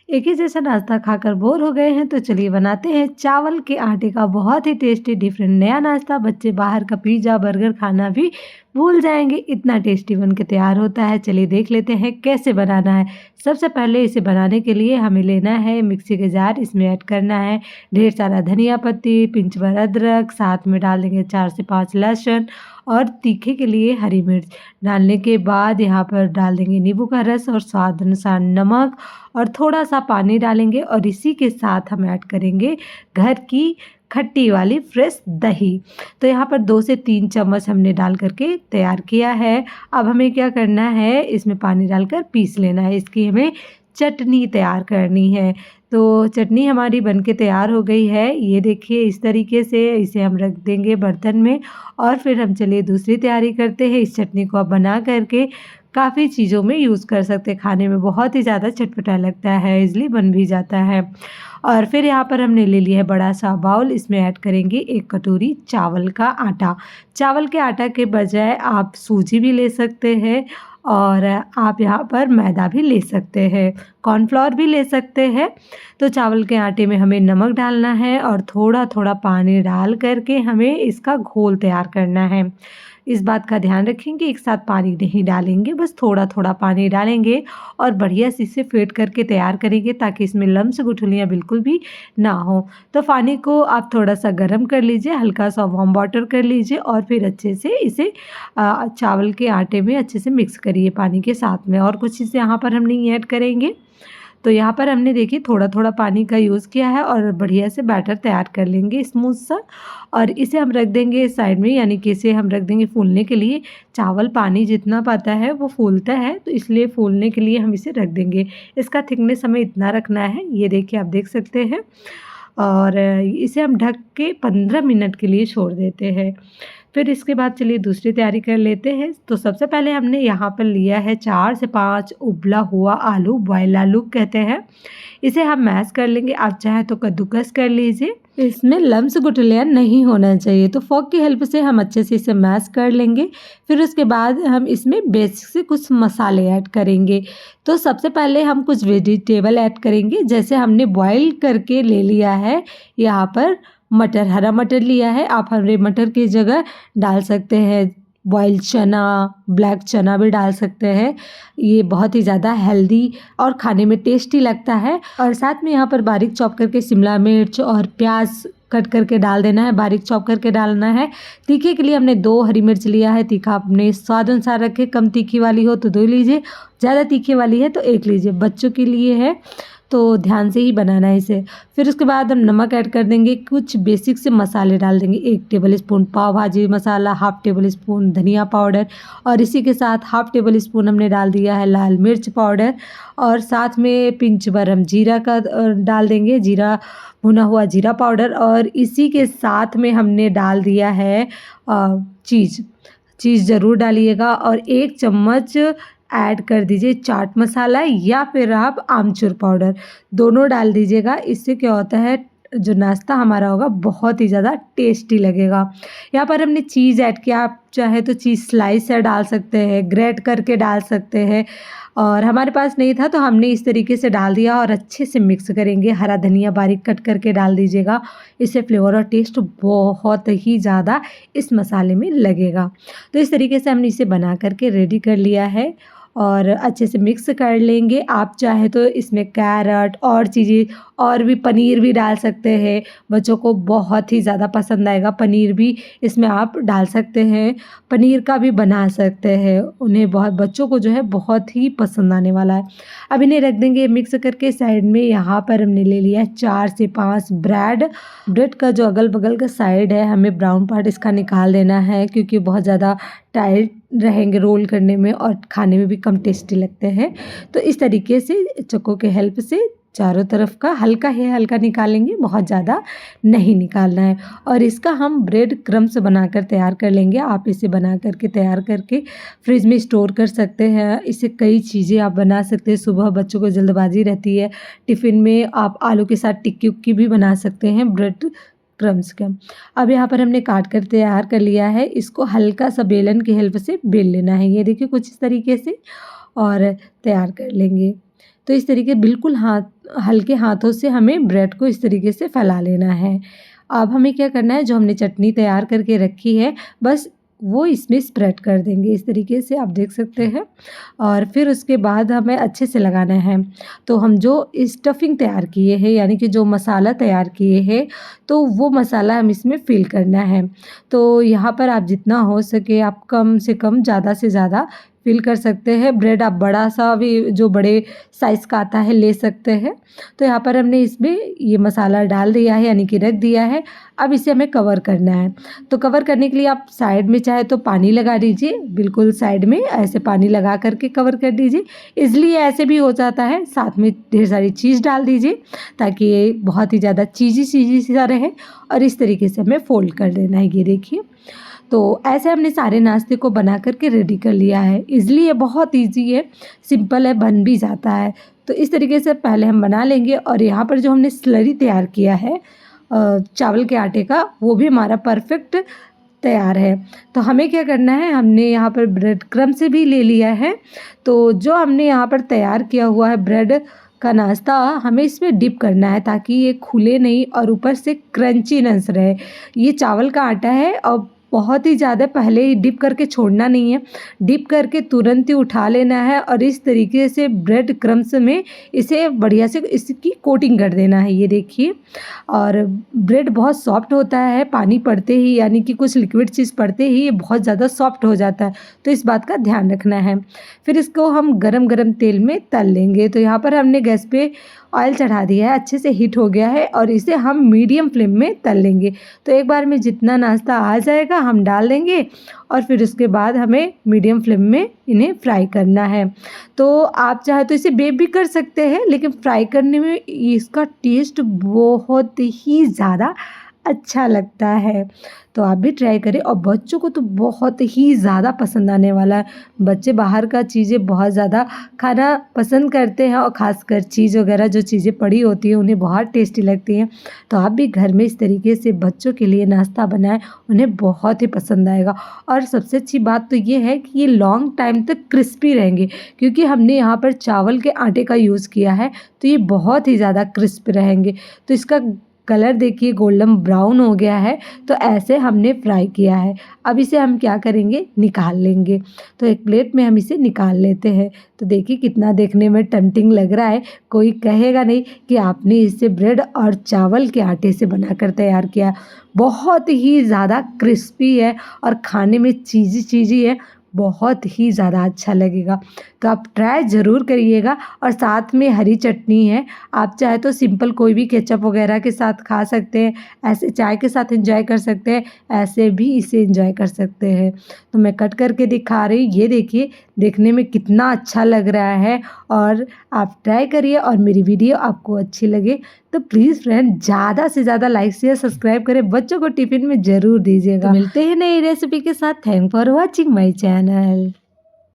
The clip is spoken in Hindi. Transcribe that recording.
एक ही जैसा नाश्ता खाकर बोर हो गए हैं तो चलिए बनाते हैं चावल के आटे का बहुत ही टेस्टी डिफरेंट नया नाश्ता। बच्चे बाहर का पिज़्ज़ा बर्गर खाना भी भूल जाएंगे, इतना टेस्टी बन के तैयार होता है। चलिए देख लेते हैं कैसे बनाना है। सबसे पहले इसे बनाने के लिए हमें लेना है मिक्सी के जार, इसमें ऐड करना है ढेर सारा धनिया पत्ती, पिंच भर अदरक, साथ में डाल देंगे 4 से 5 लहसुन और तीखे के लिए हरी मिर्च। डालने के बाद यहाँ पर डाल देंगे नींबू का रस और स्वाद अनुसार नमक और थोड़ा-सा पानी डालेंगे और इसी के साथ हम ऐड करेंगे घर की खट्टी वाली फ्रेश दही। तो यहाँ पर 2 से 3 चम्मच हमने डाल कर के तैयार किया है। अब हमें क्या करना है, इसमें पानी डालकर पीस लेना है। इसकी हमें चटनी तैयार करनी है। तो चटनी हमारी बनके तैयार हो गई है। ये देखिए इस तरीके से इसे हम रख देंगे बर्तन में और फिर हम चलिए दूसरी तैयारी करते हैं। इस चटनी को आप बना करके काफ़ी चीज़ों में यूज़ कर सकते हैं। खाने में बहुत ही ज़्यादा चटपटा लगता है, ईज़िली बन भी जाता है। और फिर यहाँ पर हमने ले लिया है बड़ा सा बाउल, इसमें ऐड करेंगे 1 कटोरी चावल का आटा। चावल के आटा के बजाय आप सूजी भी ले सकते हैं और आप यहाँ पर मैदा भी ले सकते हैं, कॉर्नफ्लोर भी ले सकते हैं। तो चावल के आटे में हमें नमक डालना है और थोड़ा-थोड़ा पानी डाल कर के हमें इसका घोल तैयार करना है। इस बात का ध्यान रखेंगे एक साथ पानी नहीं डालेंगे, बस थोड़ा-थोड़ा पानी डालेंगे और बढ़िया से इसे फेंट करके तैयार करेंगे ताकि इसमें लम्स गुठलियाँ बिल्कुल भी ना हो। तो पानी को आप थोड़ा-सा गर्म कर लीजिए, हल्का सा वार्म वाटर कर लीजिए और फिर अच्छे से इसे चावल के आटे में अच्छे से मिक्स करिए पानी के साथ में। और कुछ चीज़ें यहाँ पर हम नहीं ऐड करेंगे। तो यहाँ पर हमने देखिए थोड़ा-थोड़ा पानी का यूज़ किया है और बढ़िया से बैटर तैयार कर लेंगे स्मूथ सा और इसे हम रख देंगे साइड में, यानी कि इसे हम रख देंगे फूलने के लिए। चावल पानी जितना पाता है वो फूलता है, तो इसलिए फूलने के लिए हम इसे रख देंगे। इसका थिकनेस हमें इतना रखना है, ये देखिए आप देख सकते हैं। और इसे हम ढक के 15 मिनट के लिए छोड़ देते हैं। फिर इसके बाद चलिए दूसरी तैयारी कर लेते हैं। तो सबसे पहले हमने यहाँ पर लिया है 4 से 5 उबला हुआ आलू, बॉयल आलू कहते हैं। इसे हम मैश कर लेंगे, आप चाहें तो कद्दूकस कर लीजिए। इसमें लम्स गुठलियाँ नहीं होना चाहिए, तो फोर्क की हेल्प से हम अच्छे से इसे मैश कर लेंगे। फिर उसके बाद हम इसमें बेसिक से कुछ मसाले ऐड करेंगे। तो सबसे पहले हम कुछ वेजिटेबल ऐड करेंगे, जैसे हमने बॉयल करके ले लिया है यहाँ पर मटर, हरा मटर लिया है। आप हरे मटर की जगह डाल सकते हैं बॉइल्ड चना, ब्लैक चना भी डाल सकते हैं। ये बहुत ही ज़्यादा हेल्दी और खाने में टेस्टी लगता है। और साथ में यहाँ पर बारीक चॉप करके शिमला मिर्च और प्याज कट करके डाल देना है, बारीक चॉप करके डालना है। तीखे के लिए हमने 2 हरी मिर्च लिया है। तीखा अपने स्वाद अनुसार रखें, कम तीखी वाली हो तो 2 लीजिए, ज़्यादा तीखे वाली है तो 1 लीजिए। बच्चों के लिए है तो ध्यान से ही बनाना है इसे। फिर उसके बाद हम नमक ऐड कर देंगे, कुछ बेसिक से मसाले डाल देंगे। 1 टेबल स्पून पाव भाजी मसाला, हाफ़ टेबल स्पून धनिया पाउडर और इसी के साथ हाफ़ टेबल स्पून हमने डाल दिया है लाल मिर्च पाउडर और साथ में पिंच भर हम जीरा का डाल देंगे, जीरा भुना हुआ जीरा पाउडर। और इसी के साथ में हमने डाल दिया है चीज़ ज़रूर डालिएगा और 1 चम्मच ऐड कर दीजिए चाट मसाला या फिर आप आमचूर पाउडर, दोनों डाल दीजिएगा। इससे क्या होता है, जो नाश्ता हमारा होगा बहुत ही ज़्यादा टेस्टी लगेगा। यहाँ पर हमने चीज़ ऐड किया, आप चाहे तो चीज़ स्लाइस से डाल सकते हैं, ग्रेट करके डाल सकते हैं और हमारे पास नहीं था तो हमने इस तरीके से डाल दिया और अच्छे से मिक्स करेंगे। हरा धनिया बारीक कट करके डाल दीजिएगा, इससे फ्लेवर और टेस्ट बहुत ही ज़्यादा इस मसाले में लगेगा। तो इस तरीके से हमने इसे बना करके रेडी कर लिया है और अच्छे से मिक्स कर लेंगे। आप चाहें तो इसमें कैरट और चीज़ें और भी पनीर भी डाल सकते हैं, बच्चों को बहुत ही ज़्यादा पसंद आएगा। पनीर भी इसमें आप डाल सकते हैं, पनीर का भी बना सकते हैं, उन्हें बहुत बच्चों को जो है बहुत ही पसंद आने वाला है। अब इन्हें रख देंगे मिक्स करके साइड में। यहाँ पर हमने ले लिया है 4 से 5 ब्रेड का जो अगल बगल का साइड है हमें ब्राउन पार्ट इसका निकाल देना है, क्योंकि बहुत ज़्यादा टाइट रहेंगे रोल करने में और खाने में भी कम टेस्टी लगते हैं। तो इस तरीके से चक्कू के हेल्प से चारों तरफ का हल्का ही हल्का निकालेंगे, बहुत ज़्यादा नहीं निकालना है। और इसका हम ब्रेड क्रम्स बनाकर तैयार कर लेंगे। आप इसे बना करके तैयार करके फ्रिज में स्टोर कर सकते हैं। इससे कई चीज़ें आप बना सकते हैं। सुबह बच्चों को जल्दबाजी रहती है, टिफ़िन में आप आलू के साथ टिक्की उक्की भी बना सकते हैं ब्रेड क्रम्स का। अब यहाँ पर हमने काट कर तैयार कर लिया है, इसको हल्का सा बेलन की हेल्प से बेल लेना है। ये देखिए कुछ इस तरीके से और तैयार कर लेंगे। तो इस तरीके बिल्कुल हाथ हल्के हाथों से हमें ब्रेड को इस तरीके से फैला लेना है। अब हमें क्या करना है, जो हमने चटनी तैयार करके रखी है बस वो इसमें स्प्रेड कर देंगे इस तरीके से, आप देख सकते हैं। और फिर उसके बाद हमें अच्छे से लगाना है। तो हम जो स्टफिंग तैयार किए हैं यानी कि जो मसाला तैयार किए हैं तो वो मसाला हम इसमें फिल करना है। तो यहाँ पर आप जितना हो सके आप कम से कम ज़्यादा से ज़्यादा फिल कर सकते हैं। ब्रेड आप बड़ा सा भी जो बड़े साइज़ का आता है ले सकते हैं। तो यहाँ पर हमने इसमें ये मसाला डाल दिया है यानी कि रख दिया है। अब इसे हमें कवर करना है। तो कवर करने के लिए आप साइड में चाहे तो पानी लगा दीजिए, बिल्कुल साइड में ऐसे पानी लगा करके कवर कर दीजिए। ईज़िली ऐसे भी हो जाता है। साथ में ढेर सारी चीज़ डाल दीजिए ताकि ये बहुत ही ज़्यादा चीज़ी सा रहे। और इस तरीके से हमें फ़ोल्ड कर देना है, ये देखिए। तो ऐसे हमने सारे नाश्ते को बना कर के रेडी कर लिया है। ईज़िली है, बहुत ईज़ी है, सिंपल है, बन भी जाता है। तो इस तरीके से पहले हम बना लेंगे। और यहाँ पर जो हमने स्लरी तैयार किया है चावल के आटे का, वो भी हमारा परफेक्ट तैयार है। तो हमें क्या करना है, हमने यहाँ पर ब्रेड क्रम्ब से भी ले लिया है। तो जो हमने यहाँ पर तैयार किया हुआ है ब्रेड का नाश्ता, हमें इसमें डिप करना है ताकि ये खुले नहीं और ऊपर से क्रंचीनेस रहे। ये चावल का आटा है और बहुत ही ज़्यादा पहले ही डिप करके छोड़ना नहीं है, डिप करके तुरंत ही उठा लेना है और इस तरीके से ब्रेड क्रम्ब्स में इसे बढ़िया से इसकी कोटिंग कर देना है, ये देखिए। और ब्रेड बहुत सॉफ्ट होता है, पानी पड़ते ही यानी कि कुछ लिक्विड चीज़ पड़ते ही ये बहुत ज़्यादा सॉफ्ट हो जाता है, तो इस बात का ध्यान रखना है। फिर इसको हम गरम तेल में तल लेंगे। तो यहाँ पर हमने गैस पे ऑयल चढ़ा दिया है, अच्छे से हीट हो गया है और इसे हम मीडियम फ्लेम में तल लेंगे। तो एक बार में जितना नाश्ता आ जाएगा हम डाल देंगे और फिर उसके बाद हमें मीडियम फ्लेम में इन्हें फ्राई करना है। तो आप चाहे तो इसे बेक भी कर सकते हैं, लेकिन फ्राई करने में इसका टेस्ट बहुत ही ज़्यादा अच्छा लगता है। तो आप भी ट्राई करें और बच्चों को तो बहुत ही ज़्यादा पसंद आने वाला है। बच्चे बाहर का चीज़ें बहुत ज़्यादा खाना पसंद करते हैं और ख़ासकर चीज़ वगैरह जो चीज़ें पड़ी होती हैं उन्हें बहुत टेस्टी लगती हैं। तो आप भी घर में इस तरीके से बच्चों के लिए नाश्ता बनाएं, उन्हें बहुत ही पसंद आएगा। और सबसे अच्छी बात तो ये है कि ये लॉन्ग टाइम तक क्रिस्पी रहेंगे, क्योंकि हमने यहाँ पर चावल के आटे का यूज़ किया है तो ये बहुत ही ज़्यादा क्रिस्प रहेंगे। तो इसका कलर देखिए गोल्डन ब्राउन हो गया है, तो ऐसे हमने फ्राई किया है। अब इसे हम क्या करेंगे, निकाल लेंगे। तो एक प्लेट में हम इसे निकाल लेते हैं। तो देखिए कितना देखने में टेम्पटिंग लग रहा है। कोई कहेगा नहीं कि आपने इसे ब्रेड और चावल के आटे से बनाकर तैयार किया। बहुत ही ज़्यादा क्रिस्पी है और खाने में चीज़ी है, बहुत ही ज़्यादा अच्छा लगेगा। तो आप ट्राई ज़रूर करिएगा। और साथ में हरी चटनी है, आप चाहे तो सिंपल कोई भी केचप वगैरह के साथ खा सकते हैं, ऐसे चाय के साथ एंजॉय कर सकते हैं, ऐसे भी इसे एंजॉय कर सकते हैं। तो मैं कट करके दिखा रही हूँ, ये देखिए देखने में कितना अच्छा लग रहा है। और आप ट्राई करिए और मेरी वीडियो आपको अच्छी लगे तो प्लीज़ फ्रेंड ज़्यादा से ज़्यादा लाइक शेयर सब्सक्राइब करें, बच्चों को टिफ़िन में ज़रूर दीजिएगा। तो मिलते हैं नई रेसिपी के साथ। Thank for watching my channel.